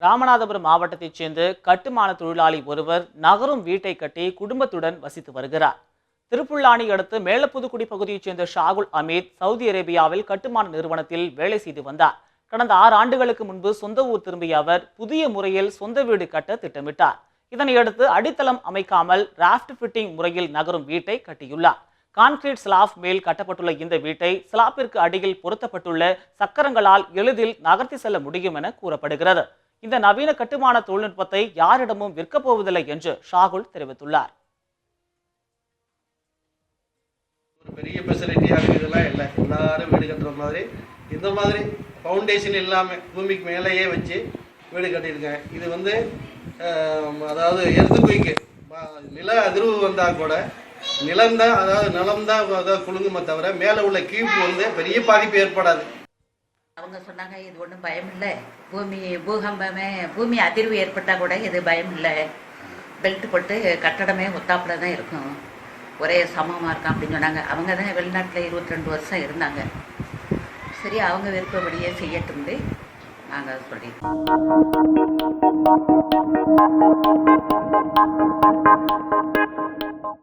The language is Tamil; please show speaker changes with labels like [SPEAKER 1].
[SPEAKER 1] ராமநாதபுரம் மாவட்டத்தைச் சேர்ந்த கட்டுமான தொழிலாளி ஒருவர் நகரும் வீட்டை கட்டி குடும்பத்துடன் வசித்து வருகிறார். திருப்புல்லானி அடுத்து மேலப்புதுக்குடி பகுதியைச் சேர்ந்த ஷாகுல் அமீத் சவுதி அரேபியாவில் கட்டுமான நிறுவனத்தில் வேலை செய்து வந்தார். கடந்த 6 ஆண்டுகளுக்கு முன்பு சொந்த ஊர் திரும்பிய அவர் புதிய முறையில் சொந்த வீடு கட்ட திட்டமிட்டார். இதனையடுத்து அடித்தளம் அமைக்காமல் ராஃப்ட் ஃபிட்டிங் முறையில் நகரும் வீட்டை கட்டியுள்ளார். கான்கிரீட் ஸ்லாப் மேல் கட்டப்பட்டுள்ள இந்த வீட்டை ஸ்லாப்பிற்கு அடியில் பொருத்தப்பட்டுள்ள சக்கரங்களால் எளிதில் நகர்த்தி செல்ல முடியும் என கூறப்படுகிறது. இந்த நவீன கட்டுமான தொழில்நுட்பத்தை யாரிடமும் விற்கப் போவதில்லை என்று ஷாகுல் தெரிவித்துள்ளார்.
[SPEAKER 2] ஒரு பெரிய ஃபெசிலிட்டியாக இதெல்லாம் இல்லை. எல்லாரும் வீடு கட்டுற மாதிரி இந்த மாதிரி ஃபவுண்டேஷன் இல்லாமல் பூமிக்கு மேலேயே வச்சு வீடு கட்டியிருக்கேன். இது அதாவது எர்த்குயிக்கு நில அதிர்வு வந்தால் கூட நிலம்தான் அதாவது குலுங்குமே தவிர மேலே உள்ள கியூப் பெரிய பாதிப்பு ஏற்படாது.
[SPEAKER 3] அவங்க சொன்னாங்க இது ஒன்றும் பயம் இல்லை, பூமி அதிர்வு ஏற்பட்டால் கூட இது பயம் இல்லை, பெல்ட் போட்டு கட்டடமே ஒத்தாப்புல தான் இருக்கும், ஒரே சமமாக இருக்கும் அப்படின்னு சொன்னாங்க. அவங்க தான் வெளிநாட்டில் 22 வருஷம் இருந்தாங்க. சரி, அவங்க விருப்பப்படியே செய்யட்டும்னு நாங்கள் சொல்லியிருக்கோம்.